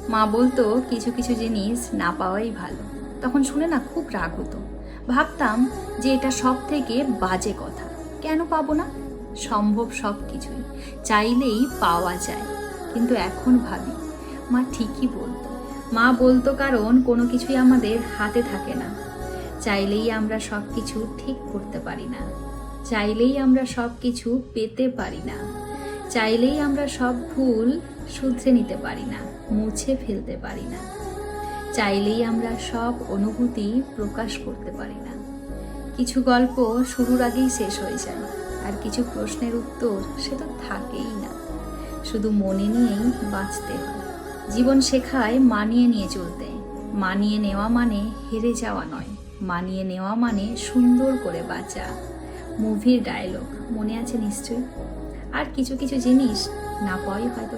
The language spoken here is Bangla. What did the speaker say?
মা বলতো কিছু কিছু জিনিস না পাওয়াই ভালো। তখন শুনে না খুব রাগ হতো। ভাবতাম যে এটা সব থেকে বাজে কথা। কেন পাবো না? সম্ভব সব কিছুই, চাইলেই পাওয়া যায়। কিন্তু এখন ভাবি মা ঠিকই বলতো। মা বলতো কারণ কোনো কিছুই আমাদের হাতে থাকে না। চাইলেই আমরা সব কিছু ঠিক করতে পারি না, চাইলেই আমরা সব কিছু পেতে পারি না, চাইলেই আমরা সব ভুল শুধরে নিতে পারি না, মুছে ফেলতে পারি না, চাইলেই আমরা সব অনুভূতি প্রকাশ করতে পারি না। কিছু গল্প শুরুর আগেই শেষ হয়ে যায়, আর কিছু প্রশ্নের উত্তর সে তো থাকেই না, শুধু মনে নিয়েই বাঁচতে হয়। জীবন শেখায় মানিয়ে নিয়ে চলতে। মানিয়ে নেওয়া মানে হেরে যাওয়া নয়, মানিয়ে নেওয়া মানে সুন্দর করে বাঁচা। মুভির ডায়লগ মনে আছে নিশ্চয়ই। আর কিছু কিছু জিনিস না পাওয়াই হয়তো